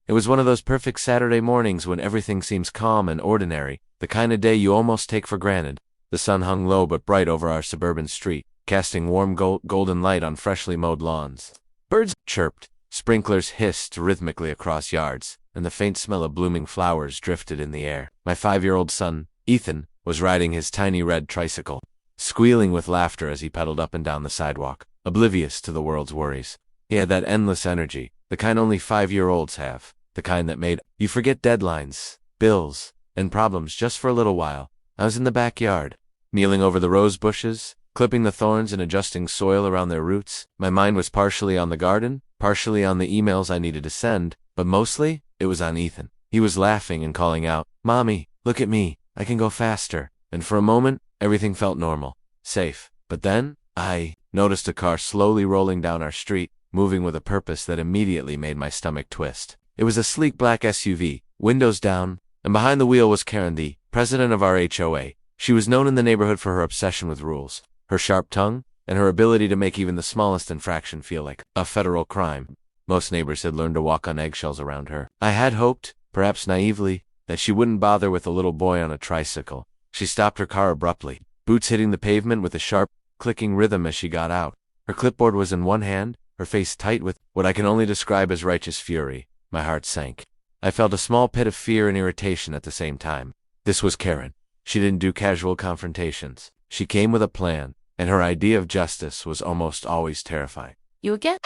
It was one of those perfect Saturday mornings when everything seems calm and ordinary, the kind of day you almost take for granted. The sun hung low but bright over our suburban street, casting warm golden light on freshly mowed lawns. Birds chirped, sprinklers hissed rhythmically across yards, and the faint smell of blooming flowers drifted in the air. My 5-year-old son, Ethan, was riding his tiny red tricycle, squealing with laughter as he pedaled up and down the sidewalk, oblivious to the world's worries. He had that endless energy, the kind only 5-year-olds have, the kind that made you forget deadlines, bills, and problems just for a little while. I was in the backyard, kneeling over the rose bushes, clipping the thorns and adjusting soil around their roots. My mind was partially on the garden, partially on the emails I needed to send, but mostly, it was on Ethan. He was laughing and calling out, "Mommy, look at me, I can go faster." And for a moment, everything felt normal, safe. But then, I noticed a car slowly rolling down our street, moving with a purpose that immediately made my stomach twist. It was a sleek black SUV, windows down, and behind the wheel was Karen, the president of our HOA. She was known in the neighborhood for her obsession with rules, her sharp tongue, and her ability to make even the smallest infraction feel like a federal crime. Most neighbors had learned to walk on eggshells around her. I had hoped, perhaps naively, that she wouldn't bother with a little boy on a tricycle. She stopped her car abruptly, boots hitting the pavement with a sharp, clicking rhythm as she got out. Her clipboard was in one hand, her face tight with what I can only describe as righteous fury. My heart sank. I felt a small pit of fear and irritation at the same time. This was Karen. She didn't do casual confrontations. She came with a plan, and her idea of justice was almost always terrifying. "You again?"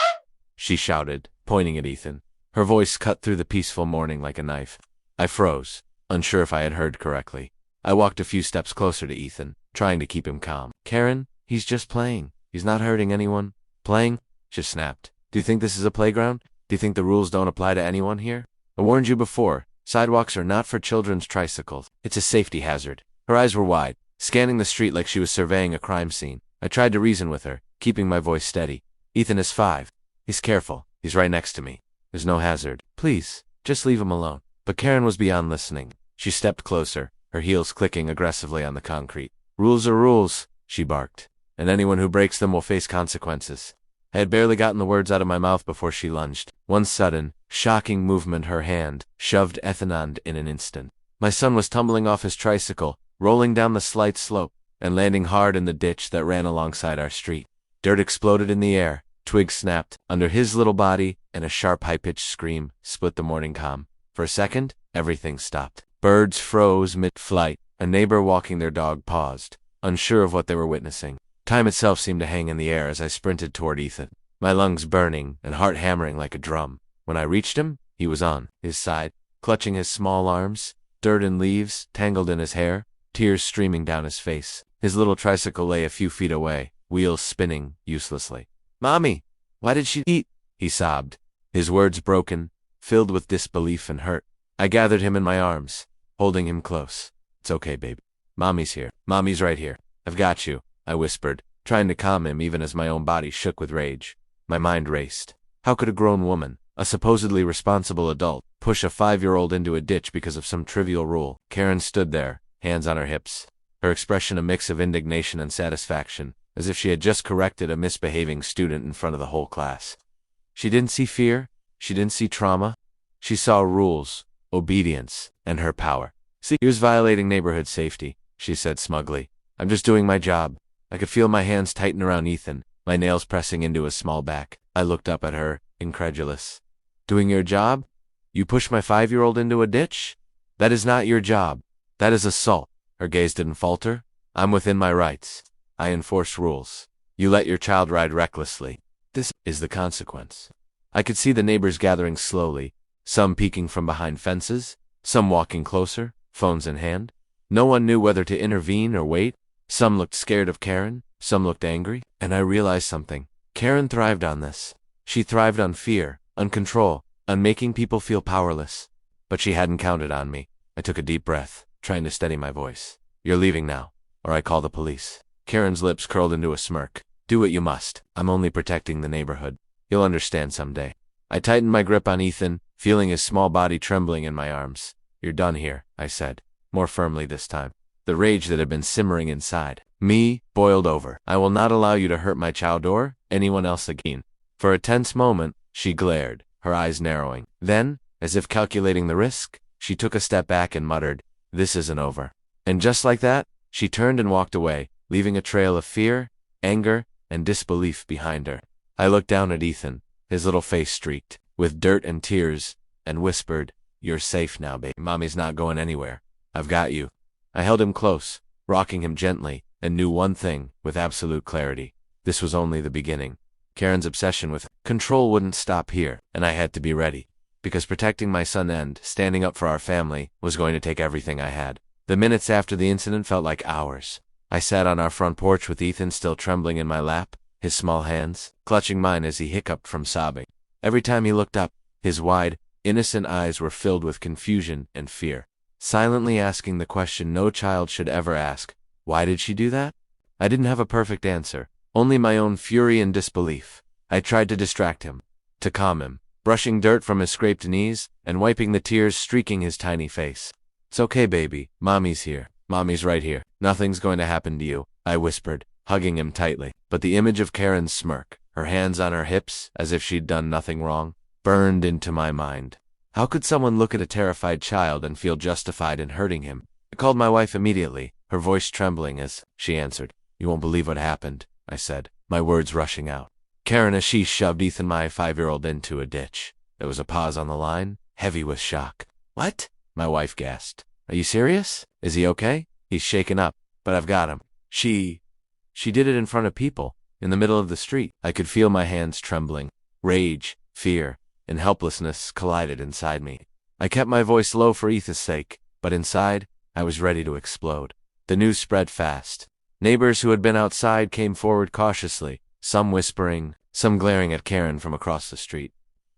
she shouted, pointing at Ethan. Her voice cut through the peaceful morning like a knife. I froze, unsure if I had heard correctly. I walked a few steps closer to Ethan, trying to keep him calm. "Karen, he's just playing. He's not hurting anyone." "Playing?" she snapped. "Do you think this is a playground? Do you think the rules don't apply to anyone here? I warned you before. Sidewalks are not for children's tricycles. It's a safety hazard." Her eyes were wide, scanning the street like she was surveying a crime scene. I tried to reason with her, keeping my voice steady. "Ethan is 5. He's careful. He's right next to me. There's no hazard. Please, just leave him alone." But Karen was beyond listening. She stepped closer, her heels clicking aggressively on the concrete. "Rules are rules," she barked, "and anyone who breaks them will face consequences." I had barely gotten the words out of my mouth before she lunged. One sudden, shocking movement, her hand shoved Ethan in an instant. My son was tumbling off his tricycle, rolling down the slight slope, and landing hard in the ditch that ran alongside our street. Dirt exploded in the air, twigs snapped under his little body, and a sharp high-pitched scream split the morning calm. For a second, everything stopped. Birds froze mid-flight. A neighbor walking their dog paused, unsure of what they were witnessing. Time itself seemed to hang in the air as I sprinted toward Ethan, my lungs burning and heart hammering like a drum. When I reached him, he was on his side, clutching his small arms, dirt and leaves tangled in his hair, tears streaming down his face. His little tricycle lay a few feet away, wheels spinning uselessly. "Mommy, why did she eat?" he sobbed, his words broken, filled with disbelief and hurt. I gathered him in my arms, holding him close. "It's okay, baby. Mommy's here. Mommy's right here. I've got you," I whispered, trying to calm him even as my own body shook with rage. My mind raced. How could a grown woman, a supposedly responsible adult, push a 5-year-old into a ditch because of some trivial rule? Karen stood there, hands on her hips, her expression a mix of indignation and satisfaction, as if she had just corrected a misbehaving student in front of the whole class. She didn't see fear. She didn't see trauma. She saw rules, obedience, and her power. "See, he was violating neighborhood safety," she said smugly. "I'm just doing my job." I could feel my hands tighten around Ethan, my nails pressing into his small back. I looked up at her, incredulous. "Doing your job? You push my 5-year-old into a ditch? That is not your job. That is assault." Her gaze didn't falter. "I'm within my rights. I enforce rules. You let your child ride recklessly. This is the consequence." I could see the neighbors gathering slowly, some peeking from behind fences, some walking closer, phones in hand. No one knew whether to intervene or wait. Some looked scared of Karen, some looked angry, and I realized something. Karen thrived on this. She thrived on fear, on control, on making people feel powerless. But she hadn't counted on me. I took a deep breath, trying to steady my voice. "You're leaving now, or I call the police." Karen's lips curled into a smirk. "Do what you must. I'm only protecting the neighborhood. You'll understand someday." I tightened my grip on Ethan, feeling his small body trembling in my arms. "You're done here," I said, more firmly this time. The rage that had been simmering inside me boiled over. "I will not allow you to hurt my child or anyone else again." For a tense moment, she glared, her eyes narrowing. Then, As if calculating the risk, she took a step back and muttered, "This isn't over." And just like that, she turned and walked away, leaving a trail of fear, anger, and disbelief behind her. I looked down at Ethan, his little face streaked with dirt and tears, and whispered, "You're safe now, babe. Mommy's not going anywhere. I've got you." I held him close, rocking him gently, and knew one thing with absolute clarity. This was only the beginning. Karen's obsession with control wouldn't stop here, and I had to be ready, because protecting my son and standing up for our family was going to take everything I had. The minutes after the incident felt like hours. I sat on our front porch with Ethan still trembling in my lap, his small hands clutching mine as he hiccuped from sobbing. Every time he looked up, his wide, innocent eyes were filled with confusion and fear, silently asking the question no child should ever ask: why did she do that? I didn't have a perfect answer, only my own fury and disbelief. I tried to distract him, to calm him, brushing dirt from his scraped knees and wiping the tears streaking his tiny face. "It's okay, baby. Mommy's here. Mommy's right here. Nothing's going to happen to you," I whispered, hugging him tightly. But the image of Karen's smirk, her hands on her hips as if she'd done nothing wrong, burned into my mind. How could someone look at a terrified child and feel justified in hurting him? I called my wife immediately, her voice trembling as she answered. "You won't believe what happened," I said, my words rushing out. Karen Ashish shoved Ethan, my 5-year-old, into a ditch. There was a pause on the line, heavy with shock. "What?" my wife gasped. "Are you serious? Is he okay?" "He's shaken up, but I've got him." She did it in front of people, in the middle of the street. I could feel my hands trembling. Rage, fear, and helplessness collided inside me. I kept my voice low for Ethan's sake, but inside, I was ready to explode. The news spread fast. Neighbors who had been outside came forward cautiously, some whispering, some glaring at Karen from across the street.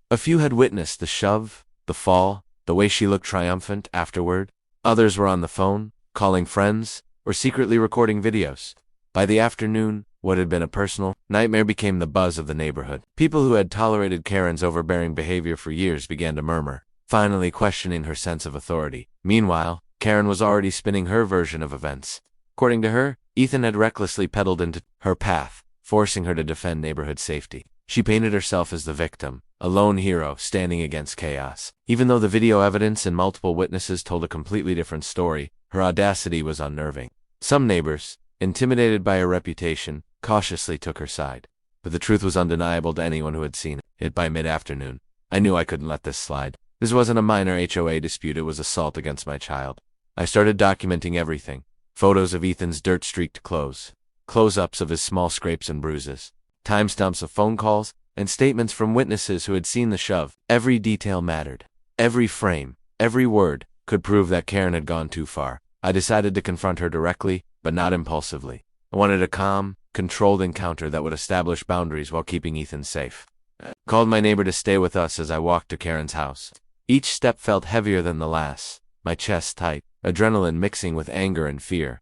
A few had witnessed the shove, the fall, the way she looked triumphant afterward. Others were on the phone, calling friends, or secretly recording videos. By the afternoon, what had been a personal nightmare became the buzz of the neighborhood. People who had tolerated Karen's overbearing behavior for years began to murmur, finally questioning her sense of authority. Meanwhile, Karen was already spinning her version of events. According to her, Ethan had recklessly pedaled into her path, forcing her to defend neighborhood safety. She painted herself as the victim, a lone hero standing against chaos. Even though the video evidence and multiple witnesses told a completely different story, her audacity was unnerving. Some neighbors, intimidated by her reputation, cautiously took her side. But the truth was undeniable to anyone who had seen it by mid-afternoon. I knew I couldn't let this slide. This wasn't a minor HOA dispute, it was assault against my child. I started documenting everything. Photos of Ethan's dirt-streaked clothes, close-ups of his small scrapes and bruises, timestamps of phone calls, and statements from witnesses who had seen the shove. Every detail mattered. Every frame, every word, could prove that Karen had gone too far. I decided to confront her directly, but not impulsively. I wanted a calm, controlled encounter that would establish boundaries while keeping Ethan safe. I called my neighbor to stay with us as I walked to Karen's house. Each step felt heavier than the last, my chest tight, adrenaline mixing with anger and fear.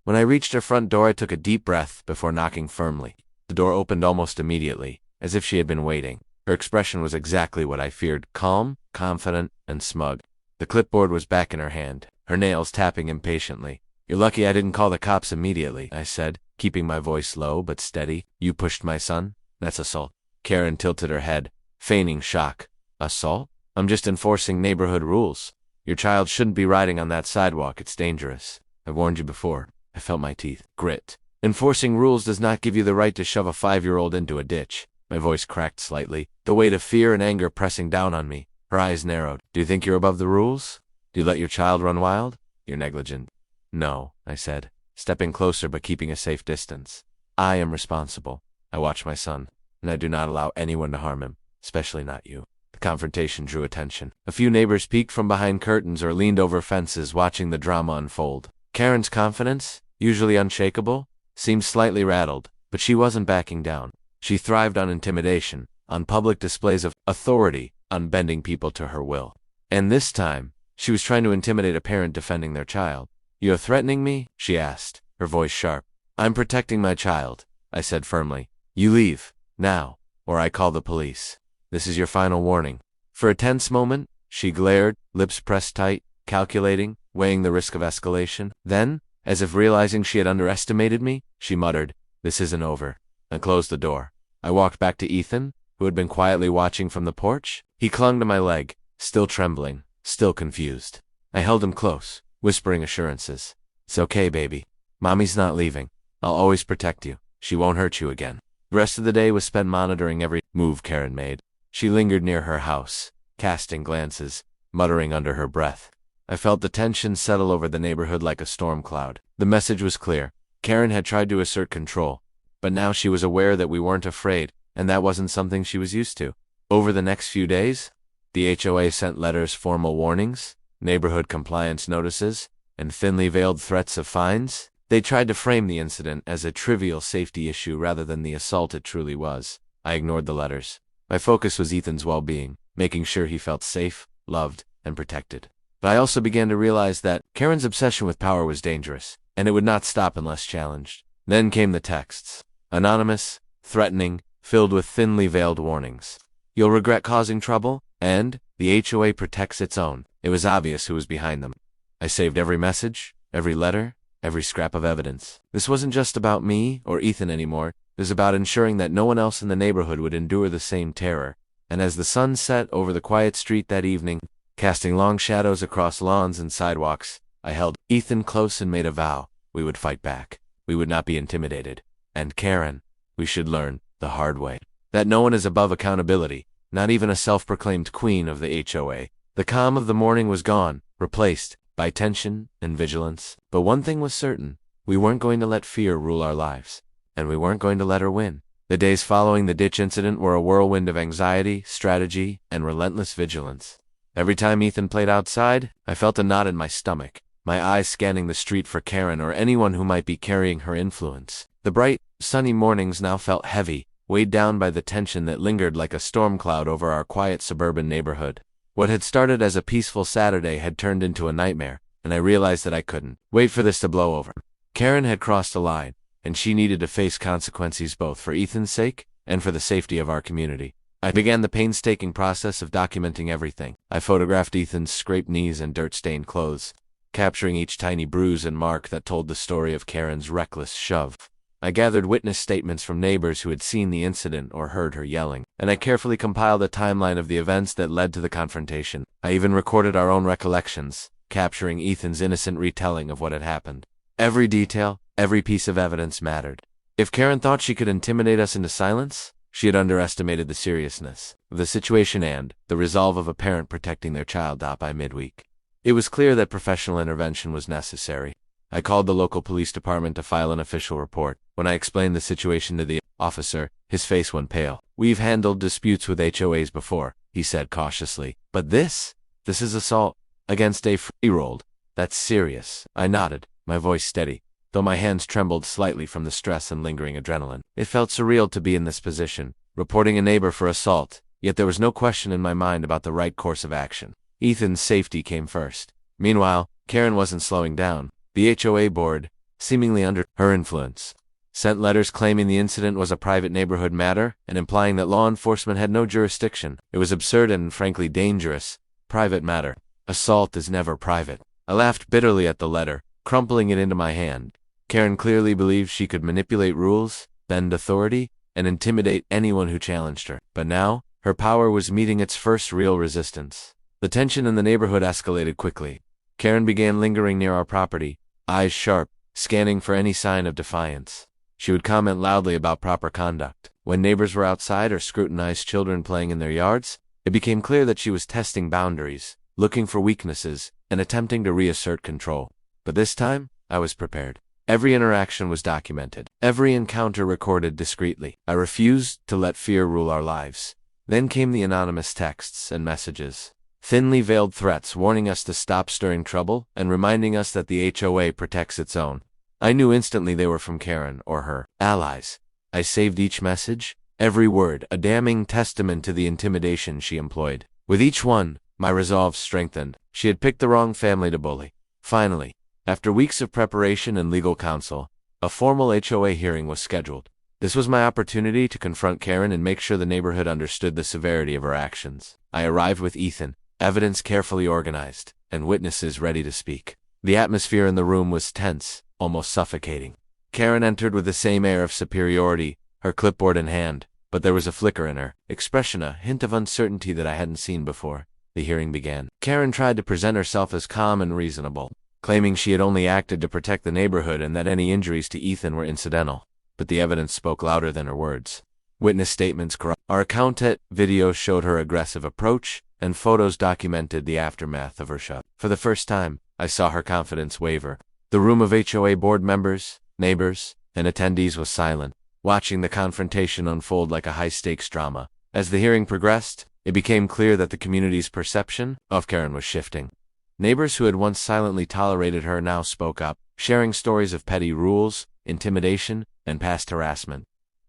When I reached her front door, I took a deep breath before knocking firmly. The door opened almost immediately, as if she had been waiting. Her expression was exactly what I feared, calm, confident, and smug. The clipboard was back in her hand, her nails tapping impatiently. "You're lucky I didn't call the cops immediately," I said, keeping my voice low but steady. "You pushed my son? That's assault." Karen tilted her head, feigning shock. "Assault? I'm just enforcing neighborhood rules. Your child shouldn't be riding on that sidewalk, it's dangerous. I've warned you before." I felt my teeth grit. "Enforcing rules does not give you the right to shove a 5-year-old into a ditch." My voice cracked slightly, the weight of fear and anger pressing down on me. Her eyes narrowed. "Do you think you're above the rules? Do you let your child run wild? You're negligent." "No," I said, stepping closer but keeping a safe distance. "I am responsible. I watch my son, and I do not allow anyone to harm him, especially not you." The confrontation drew attention. A few neighbors peeked from behind curtains or leaned over fences watching the drama unfold. Karen's confidence, usually unshakable, seemed slightly rattled, but she wasn't backing down. She thrived on intimidation, on public displays of authority, on bending people to her will. And this time, she was trying to intimidate a parent defending their child. "You're threatening me?" she asked, her voice sharp. "I'm protecting my child," I said firmly. "You leave, now, or I call the police. This is your final warning." For a tense moment, she glared, lips pressed tight, calculating, weighing the risk of escalation. Then, as if realizing she had underestimated me, she muttered, "This isn't over," and closed the door. I walked back to Ethan, who had been quietly watching from the porch. He clung to my leg, still trembling, still confused. I held him close, whispering assurances. "It's okay, baby. Mommy's not leaving. I'll always protect you. She won't hurt you again." The rest of the day was spent monitoring every move Karen made. She lingered near her house, casting glances, muttering under her breath. I felt the tension settle over the neighborhood like a storm cloud. The message was clear. Karen had tried to assert control, but now she was aware that we weren't afraid, and that wasn't something she was used to. Over the next few days, the HOA sent letters, formal warnings, neighborhood compliance notices, and thinly veiled threats of fines. They tried to frame the incident as a trivial safety issue rather than the assault it truly was. I ignored the letters. My focus was Ethan's well-being, making sure he felt safe, loved, and protected. But I also began to realize that Karen's obsession with power was dangerous, and it would not stop unless challenged. Then came the texts. Anonymous, threatening, filled with thinly veiled warnings. "You'll regret causing trouble," and "The HOA protects its own." It was obvious who was behind them. I saved every message, every letter, every scrap of evidence. This wasn't just about me or Ethan anymore. It was about ensuring that no one else in the neighborhood would endure the same terror. And as the sun set over the quiet street that evening, casting long shadows across lawns and sidewalks, I held Ethan close and made a vow. We would fight back. We would not be intimidated. And Karen, we should learn the hard way that no one is above accountability, not even a self-proclaimed queen of the HOA. The calm of the morning was gone, replaced by tension and vigilance. But one thing was certain. We weren't going to let fear rule our lives. And we weren't going to let her win. The days following the ditch incident were a whirlwind of anxiety, strategy, and relentless vigilance. Every time Ethan played outside, I felt a knot in my stomach, my eyes scanning the street for Karen or anyone who might be carrying her influence. The bright, sunny mornings now felt heavy, weighed down by the tension that lingered like a storm cloud over our quiet suburban neighborhood. What had started as a peaceful Saturday had turned into a nightmare, and I realized that I couldn't wait for this to blow over. Karen had crossed a line, and she needed to face consequences both for Ethan's sake and for the safety of our community. I began the painstaking process of documenting everything. I photographed Ethan's scraped knees and dirt-stained clothes, capturing each tiny bruise and mark that told the story of Karen's reckless shove. I gathered witness statements from neighbors who had seen the incident or heard her yelling, and I carefully compiled a timeline of the events that led to the confrontation. I even recorded our own recollections, capturing Ethan's innocent retelling of what had happened. Every detail, every piece of evidence mattered. If Karen thought she could intimidate us into silence, she had underestimated the seriousness of the situation and the resolve of a parent protecting their child out by midweek. It was clear that professional intervention was necessary. I called the local police department to file an official report. When I explained the situation to the officer, his face went pale. "We've handled disputes with HOAs before," he said cautiously. "But this is assault against a 3-year-old. That's serious." I nodded, my voice steady, though my hands trembled slightly from the stress and lingering adrenaline. It felt surreal to be in this position, reporting a neighbor for assault, yet there was no question in my mind about the right course of action. Ethan's safety came first. Meanwhile, Karen wasn't slowing down. The HOA board, seemingly under her influence, sent letters claiming the incident was a private neighborhood matter and implying that law enforcement had no jurisdiction. It was absurd and frankly dangerous. Private matter. Assault is never private. I laughed bitterly at the letter, crumpling it into my hand. Karen clearly believed she could manipulate rules, bend authority, and intimidate anyone who challenged her. But now, her power was meeting its first real resistance. The tension in the neighborhood escalated quickly. Karen began lingering near our property, eyes sharp, scanning for any sign of defiance. She would comment loudly about proper conduct. When neighbors were outside or scrutinized children playing in their yards, it became clear that she was testing boundaries, looking for weaknesses, and attempting to reassert control. But this time, I was prepared. Every interaction was documented, every encounter recorded discreetly. I refused to let fear rule our lives. Then came the anonymous texts and messages. Thinly veiled threats warning us to stop stirring trouble and reminding us that the HOA protects its own. I knew instantly they were from Karen or her allies. I saved each message, every word, a damning testament to the intimidation she employed. With each one, my resolve strengthened. She had picked the wrong family to bully. Finally, after weeks of preparation and legal counsel, a formal HOA hearing was scheduled. This was my opportunity to confront Karen and make sure the neighborhood understood the severity of her actions. I arrived with Ethan, evidence carefully organized, and witnesses ready to speak. The atmosphere in the room was tense, almost suffocating. Karen entered with the same air of superiority, her clipboard in hand, but there was a flicker in her expression, a hint of uncertainty that I hadn't seen before. The hearing began. Karen tried to present herself as calm and reasonable, claiming she had only acted to protect the neighborhood and that any injuries to Ethan were incidental. But the evidence spoke louder than her words. Witness statements corroborated our account. Videos showed her aggressive approach, and photos documented the aftermath of her shot. For the first time, I saw her confidence waver. The room of HOA board members, neighbors, and attendees was silent, watching the confrontation unfold like a high-stakes drama. As the hearing progressed, it became clear that the community's perception of Karen was shifting. Neighbors who had once silently tolerated her now spoke up, sharing stories of petty rules, intimidation, and past harassment.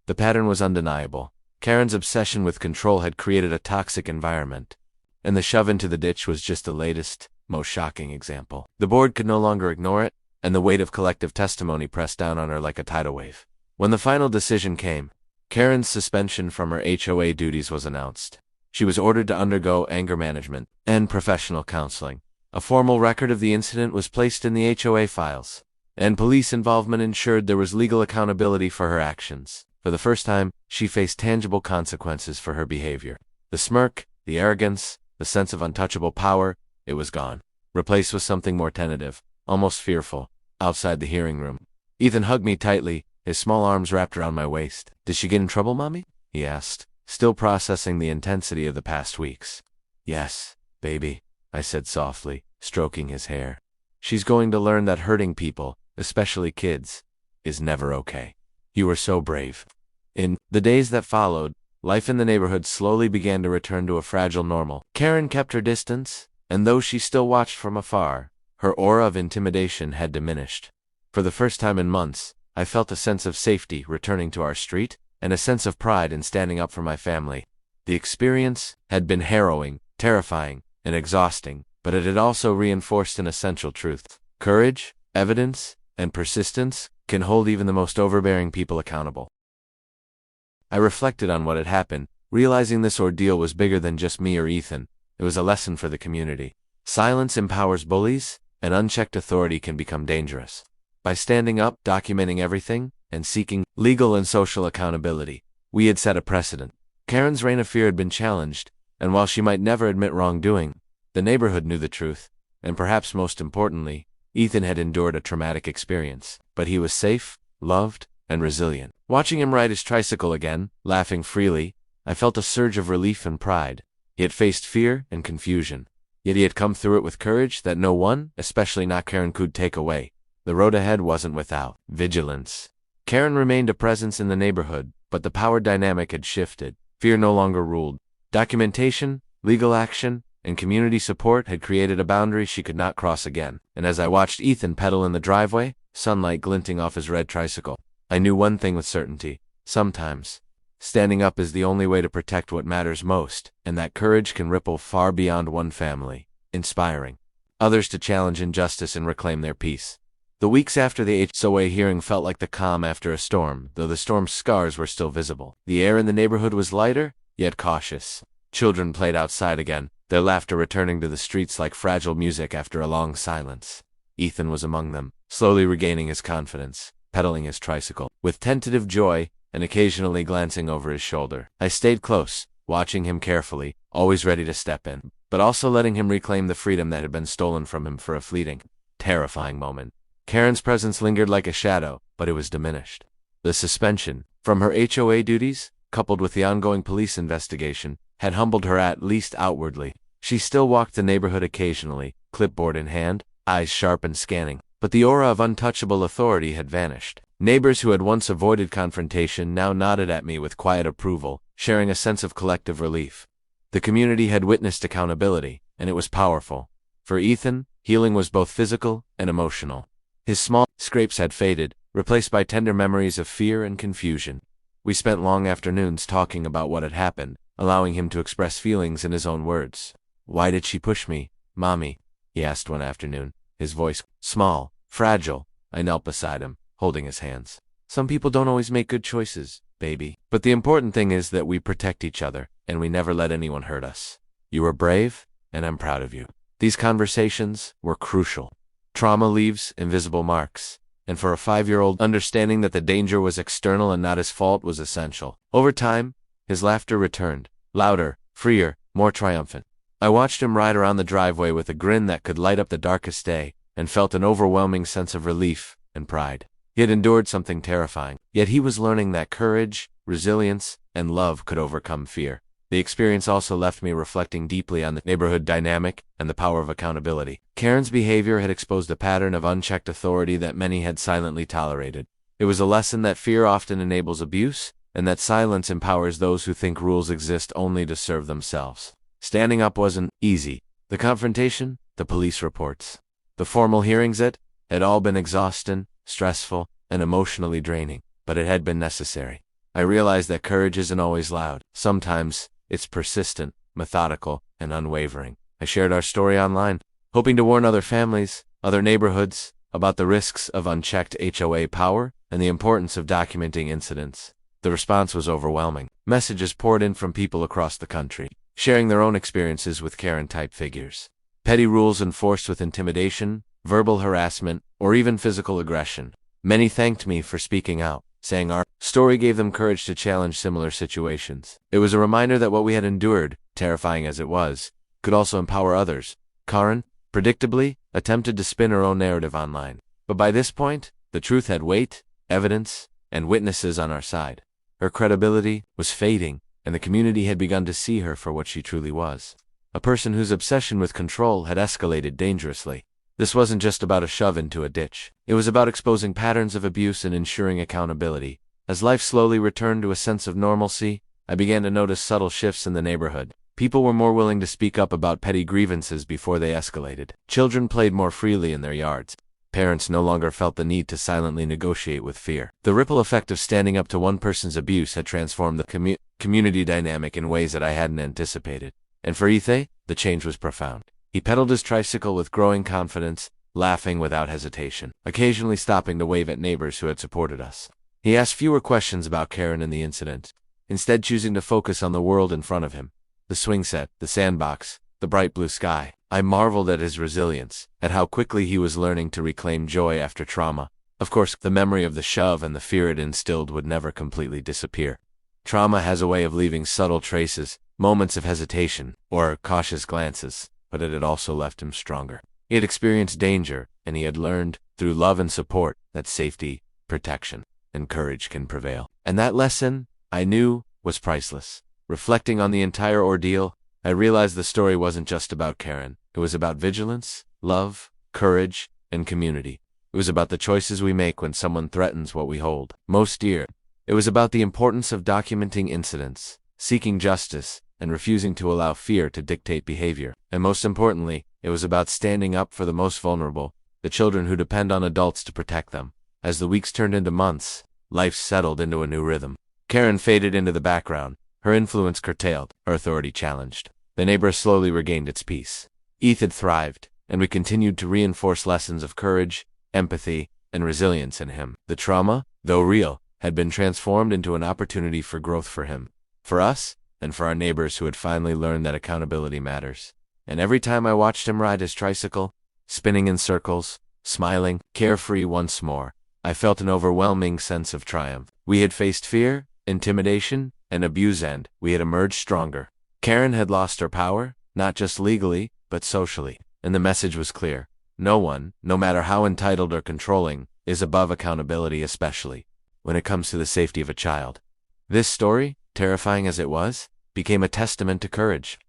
The pattern was undeniable. Karen's obsession with control had created a toxic environment, and the shove into the ditch was just the latest, most shocking example. The board could no longer ignore it, and the weight of collective testimony pressed down on her like a tidal wave. When the final decision came, Karen's suspension from her HOA duties was announced. She was ordered to undergo anger management and professional counseling. A formal record of the incident was placed in the HOA files, and police involvement ensured there was legal accountability for her actions. For the first time, she faced tangible consequences for her behavior. The smirk, the arrogance, the sense of untouchable power, it was gone, replaced with something more tentative, almost fearful. Outside the hearing room, Ethan hugged me tightly, his small arms wrapped around my waist. "Did she get in trouble, Mommy?" he asked, still processing the intensity of the past weeks. "Yes, baby," I said softly, stroking his hair. "She's going to learn that hurting people, especially kids, is never okay. You were so brave." In the days that followed, life in the neighborhood slowly began to return to a fragile normal. Karen kept her distance, and though she still watched from afar, her aura of intimidation had diminished. For the first time in months, I felt a sense of safety returning to our street, and a sense of pride in standing up for my family. The experience had been harrowing, terrifying, and exhausting, but it had also reinforced an essential truth. Courage, evidence, and persistence can hold even the most overbearing people accountable. I reflected on what had happened, realizing this ordeal was bigger than just me or Ethan. It was a lesson for the community. Silence empowers bullies, and unchecked authority can become dangerous. By standing up, documenting everything, and seeking legal and social accountability, we had set a precedent. Karen's reign of fear had been challenged, and while she might never admit wrongdoing, the neighborhood knew the truth, and perhaps most importantly, Ethan had endured a traumatic experience, but he was safe, loved, and resilient. Watching him ride his tricycle again, laughing freely, I felt a surge of relief and pride. He had faced fear and confusion, yet he had come through it with courage that no one, especially not Karen, could take away. The road ahead wasn't without vigilance. Karen remained a presence in the neighborhood, but the power dynamic had shifted. Fear no longer ruled. Documentation, legal action, and community support had created a boundary she could not cross again. And as I watched Ethan pedal in the driveway, sunlight glinting off his red tricycle, I knew one thing with certainty. Sometimes, standing up is the only way to protect what matters most, and that courage can ripple far beyond one family, inspiring others to challenge injustice and reclaim their peace. The weeks after the HOA hearing felt like the calm after a storm, though the storm's scars were still visible. The air in the neighborhood was lighter, yet cautious. Children played outside again, their laughter returning to the streets like fragile music after a long silence. Ethan was among them, slowly regaining his confidence, pedaling his tricycle with tentative joy and occasionally glancing over his shoulder. I stayed close, watching him carefully, always ready to step in, but also letting him reclaim the freedom that had been stolen from him for a fleeting, terrifying moment. Karen's presence lingered like a shadow, but it was diminished. The suspension from her HOA duties, coupled with the ongoing police investigation, had humbled her at least outwardly. She still walked the neighborhood occasionally, clipboard in hand, eyes sharp and scanning, but the aura of untouchable authority had vanished. Neighbors who had once avoided confrontation now nodded at me with quiet approval, sharing a sense of collective relief. The community had witnessed accountability, and it was powerful. For Ethan, healing was both physical and emotional. His small scrapes had faded, replaced by tender memories of fear and confusion. We spent long afternoons talking about what had happened, allowing him to express feelings in his own words. "Why did she push me, Mommy?" he asked one afternoon, his voice small, fragile. I knelt beside him, holding his hands. "Some people don't always make good choices, baby. But the important thing is that we protect each other, and we never let anyone hurt us. You were brave, and I'm proud of you." These conversations were crucial. Trauma leaves invisible marks, and for a 5-year-old, understanding that the danger was external and not his fault was essential. Over time, His laughter returned, louder, freer, more triumphant. I watched him ride around the driveway with a grin that could light up the darkest day, and felt an overwhelming sense of relief and pride. He had endured something terrifying, yet he was learning that courage, resilience, and love could overcome fear. The experience also left me reflecting deeply on the neighborhood dynamic and the power of accountability. Karen's behavior had exposed a pattern of unchecked authority that many had silently tolerated. It was a lesson that fear often enables abuse, and that silence empowers those who think rules exist only to serve themselves. Standing up wasn't easy. The confrontation, the police reports, the formal hearings, it had all been exhausting, stressful, and emotionally draining, but it had been necessary. I realized that courage isn't always loud. Sometimes, it's persistent, methodical, and unwavering. I shared our story online, hoping to warn other families, other neighborhoods, about the risks of unchecked HOA power and the importance of documenting incidents. The response was overwhelming. Messages poured in from people across the country, sharing their own experiences with Karen-type figures. Petty rules enforced with intimidation, verbal harassment, or even physical aggression. Many thanked me for speaking out, saying our story gave them courage to challenge similar situations. It was a reminder that what we had endured, terrifying as it was, could also empower others. Karen, predictably, attempted to spin her own narrative online. But by this point, the truth had weight, evidence, and witnesses on our side. Her credibility was fading, and the community had begun to see her for what she truly was. A person whose obsession with control had escalated dangerously. This wasn't just about a shove into a ditch. It was about exposing patterns of abuse and ensuring accountability. As life slowly returned to a sense of normalcy, I began to notice subtle shifts in the neighborhood. People were more willing to speak up about petty grievances before they escalated. Children played more freely in their yards. Parents no longer felt the need to silently negotiate with fear. The ripple effect of standing up to one person's abuse had transformed the community dynamic in ways that I hadn't anticipated. And for Ethan, the change was profound. He pedaled his tricycle with growing confidence, laughing without hesitation, occasionally stopping to wave at neighbors who had supported us. He asked fewer questions about Karen and the incident, instead choosing to focus on the world in front of him. The swing set, the sandbox, the bright blue sky. I marveled at his resilience, at how quickly he was learning to reclaim joy after trauma. Of course, the memory of the shove and the fear it instilled would never completely disappear. Trauma has a way of leaving subtle traces, moments of hesitation, or cautious glances, but it had also left him stronger. He had experienced danger, and he had learned, through love and support, that safety, protection, and courage can prevail. And that lesson, I knew, was priceless. Reflecting on the entire ordeal, I realized the story wasn't just about Karen. It was about vigilance, love, courage, and community. It was about the choices we make when someone threatens what we hold most dear. It was about the importance of documenting incidents, seeking justice, and refusing to allow fear to dictate behavior. And most importantly, it was about standing up for the most vulnerable, the children who depend on adults to protect them. As the weeks turned into months, life settled into a new rhythm. Karen faded into the background, her influence curtailed, her authority challenged. The neighborhood slowly regained its peace. Ethan thrived, and we continued to reinforce lessons of courage, empathy, and resilience in him. The trauma, though real, had been transformed into an opportunity for growth for him, for us, and for our neighbors who had finally learned that accountability matters. And every time I watched him ride his tricycle, spinning in circles, smiling, carefree once more, I felt an overwhelming sense of triumph. We had faced fear, intimidation, and abuse, and we had emerged stronger. Karen had lost her power, not just legally, but socially. And the message was clear. No one, no matter how entitled or controlling, is above accountability, especially when it comes to the safety of a child. This story, terrifying as it was, became a testament to courage,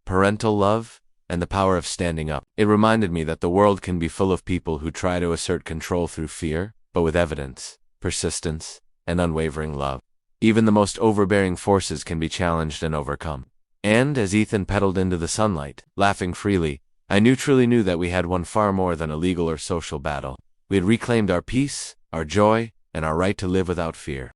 parental love, and the power of standing up. It reminded me that the world can be full of people who try to assert control through fear, but with evidence, persistence, and unwavering love. Even the most overbearing forces can be challenged and overcome. And as Ethan pedaled into the sunlight, laughing freely, I truly knew that we had won far more than a legal or social battle. We had reclaimed our peace, our joy, and our right to live without fear.